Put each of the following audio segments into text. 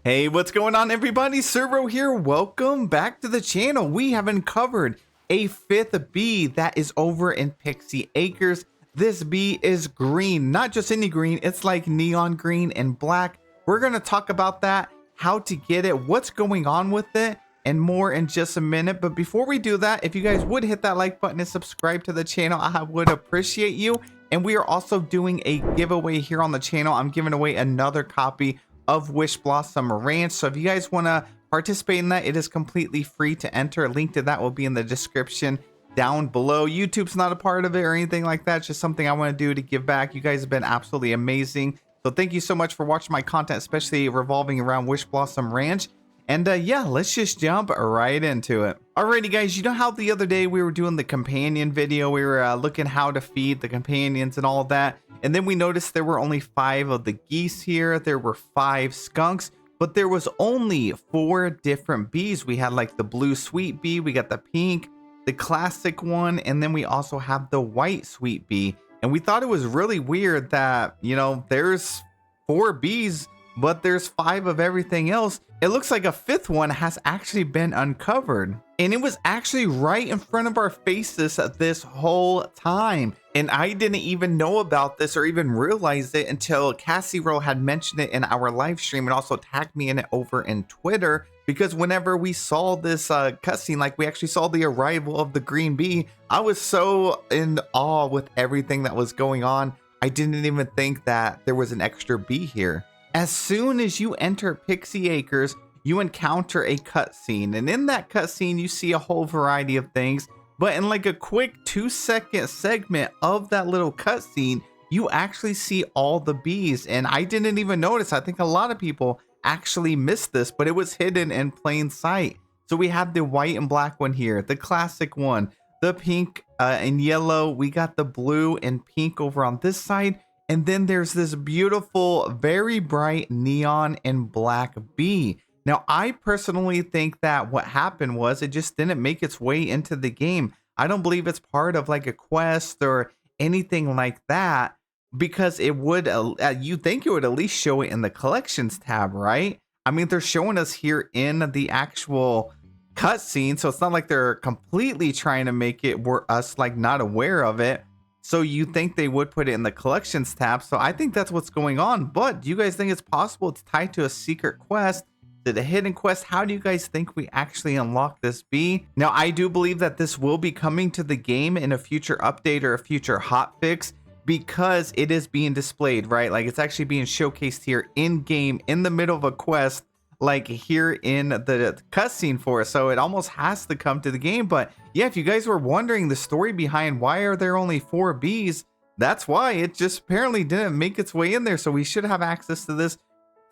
Hey, what's going on, everybody? Servo here. Welcome back to the channel. We have uncovered a fifth bee that is over in Pixie Acres. This bee is green, not just any green. It's like neon green and black. We're going to talk about that, how to get it, what's going on with it, and more in just a minute. But before we do that, if you guys would hit that like button and subscribe to the channel, I would appreciate you. And we are also doing a giveaway here on the channel. I'm giving away another copy of Wishblossom Ranch. So if you guys want to participate in that, it is completely free to enter. A link to that will be in the description down below. YouTube's not a part of it or anything like that. It's just something I want to do to give back. You guys have been absolutely amazing. So thank you so much for watching my content, especially revolving around Wishblossom Ranch. And yeah, let's just jump right into it. Alrighty guys, you know how the other day we were doing the companion video, we were looking how to feed the companions and all of that. And then we noticed there were only 5 of the geese here. There were 5 skunks, but there was only 4 different bees. We had like the blue sweet bee, we got the pink, the classic one, and then we also have the white sweet bee. And we thought it was really weird that, you know, there's 4 bees, but there's 5 of everything else. It looks like a 5th one has actually been uncovered. And it was actually right in front of our faces this whole time. And I didn't even know about this or even realize it until Cassie Rowe had mentioned it in our live stream and also tagged me in it over in Twitter. Because whenever we saw this cutscene, like we actually saw the arrival of the green bee, I was so in awe with everything that was going on. I didn't even think that there was an extra bee here. As soon as you enter Pixie Acres, you encounter a cutscene, and in that cutscene you see a whole variety of things, but in like a quick 2-second segment of that little cutscene, you actually see all the bees, and I didn't even notice. I think a lot of people actually missed this, but it was hidden in plain sight. So we have the white and black one here, the classic one, the pink and yellow, we got the blue and pink over on this side. And then there's this beautiful, very bright neon and black bee. Now, I personally think that what happened was it just didn't make its way into the game. I don't believe it's part of like a quest or anything like that, because it would, you think it would at least show it in the collections tab, right? I mean, they're showing us here in the actual cutscene, so it's not like they're completely trying to make it we're us like not aware of it. So you think they would put it in the collections tab. So I think that's what's going on. But do you guys think it's possible it's tied to a secret quest? To the hidden quest? How do you guys think we actually unlock this bee? Now, I do believe that this will be coming to the game in a future update or a future hotfix, because it is being displayed, right? Like it's actually being showcased here in game in the middle of a quest, like here in the cutscene for us. So it almost has to come to the game. But yeah, if you guys were wondering the story behind why are there only 4 bees, that's why. It just apparently didn't make its way in there. So we should have access to this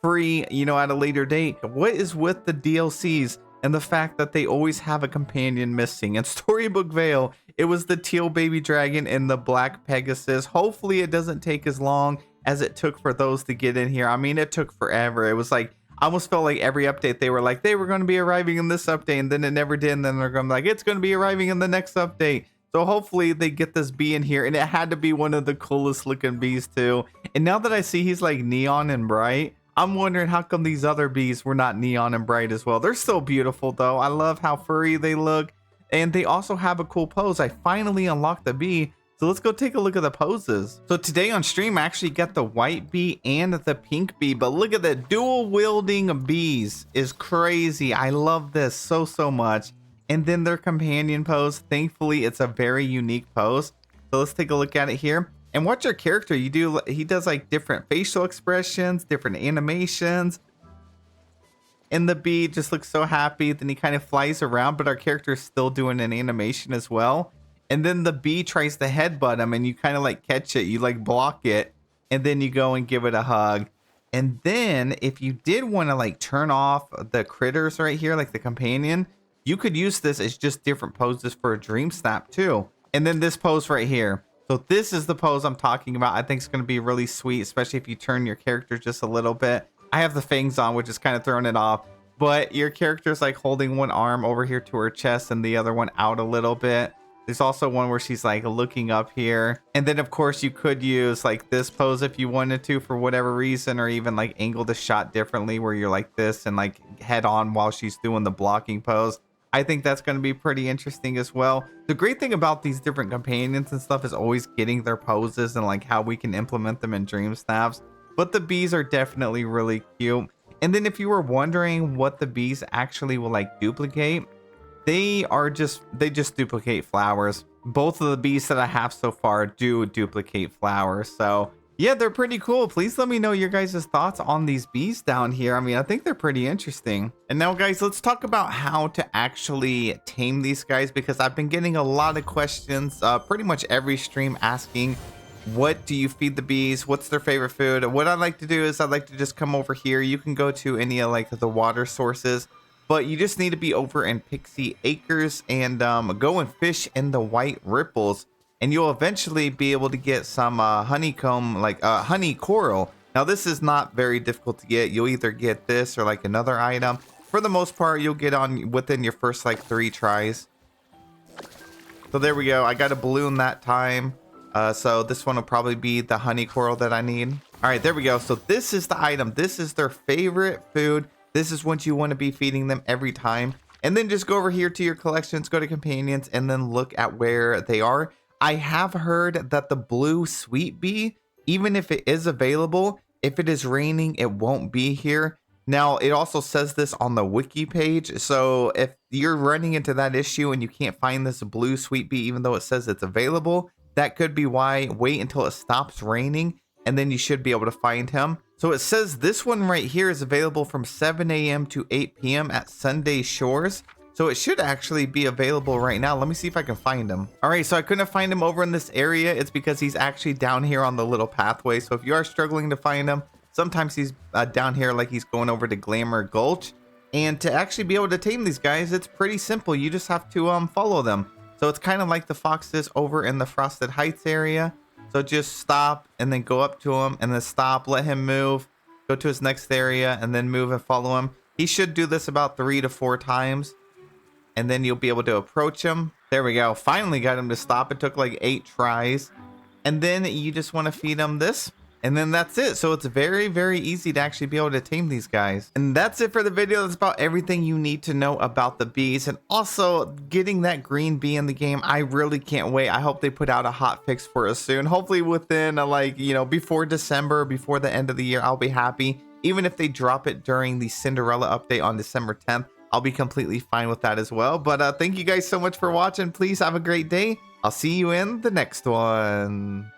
free, you know, at a later date. What is with the DLCs and the fact that they always have a companion missing? In Storybook Vale, it was the teal baby dragon and the black Pegasus. Hopefully it doesn't take as long as it took for those to get in here. I mean, it took forever. It was like, I almost felt like every update they were like, they were going to be arriving in this update, and then it never did. And then they're going to be like, it's going to be arriving in the next update. So hopefully they get this bee in here, and it had to be one of the coolest looking bees too. And now that I see he's like neon and bright, I'm wondering how come these other bees were not neon and bright as well. They're still beautiful though. I love how furry they look, and they also have a cool pose. I finally unlocked the bee. So let's go take a look at the poses. So today on stream, I actually got the white bee and the pink bee, but look at the dual wielding bees is crazy. I love this so much. And then their companion pose, thankfully it's a very unique pose. So let's take a look at it here. And watch your character, he does like different facial expressions, different animations. And the bee just looks so happy. Then he kind of flies around, but our character is still doing an animation as well. And then the bee tries to headbutt him, and you kind of like catch it, you like block it, and then you go and give it a hug. And then if you did want to like turn off the critters right here, like the companion, you could use this as just different poses for a dream snap too. And then this pose right here. So this is the pose I'm talking about. I think it's going to be really sweet, especially if you turn your character just a little bit. I have the fangs on, which is kind of throwing it off, but your character's like holding one arm over here to her chest and the other one out a little bit. There's also one where she's like looking up here. And then of course you could use like this pose if you wanted to for whatever reason, or even like angle the shot differently where you're like this and like head on while she's doing the blocking pose. I think that's going to be pretty interesting as well. The great thing about these different companions and stuff is always getting their poses and like how we can implement them in Dream Snaps. But the bees are definitely really cute. And then if you were wondering what the bees actually will like duplicate, they just duplicate flowers. Both of the bees that I have so far do duplicate flowers. So yeah, they're pretty cool. Please let me know your guys' thoughts on these bees down here. I mean, I think they're pretty interesting. And now guys, let's talk about how to actually tame these guys, because I've been getting a lot of questions pretty much every stream asking, what do you feed the bees? What's their favorite food? What I like to do is I like to just come over here. You can go to any of like the water sources, but you just need to be over in Pixie Acres and go and fish in the white ripples. And you'll eventually be able to get some honeycomb, like honey coral. Now this is not very difficult to get. You'll either get this or like another item. For the most part, you'll get on within your first like 3 tries. So there we go. I got a balloon that time. So this one will probably be the honey coral that I need. All right, there we go. So this is the item. This is their favorite food. This is what you want to be feeding them every time. And then just go over here to your collections, go to companions, and then look at where they are. I have heard that the blue sweet bee, even if it is available, if it is raining, it won't be here. Now, it also says this on the wiki page. So if you're running into that issue and you can't find this blue sweet bee, even though it says it's available, that could be why. Wait until it stops raining and then you should be able to find him. So it says this one right here is available from 7 a.m. to 8 p.m. at Sunday Shores. So it should actually be available right now. Let me see if I can find him. All right, so I couldn't find him over in this area. It's because he's actually down here on the little pathway. So if you are struggling to find him, sometimes he's down here like he's going over to Glamour Gulch. And to actually be able to tame these guys, it's pretty simple. You just have to follow them. So it's kind of like the foxes over in the Frosted Heights area. So just stop and then go up to him and then stop, let him move, go to his next area and then move and follow him. He should do this about 3 to 4 times. And then you'll be able to approach him. There we go. Finally got him to stop. It took like 8 tries. And then you just want to feed him this. And then that's it. So it's very, very easy to actually be able to tame these guys. And that's it for the video. That's about everything you need to know about the bees. And also getting that green bee in the game. I really can't wait. I hope they put out a hot fix for us soon. Hopefully within before December, before the end of the year, I'll be happy. Even if they drop it during the Cinderella update on December 10th, I'll be completely fine with that as well. But thank you guys so much for watching. Please have a great day. I'll see you in the next one.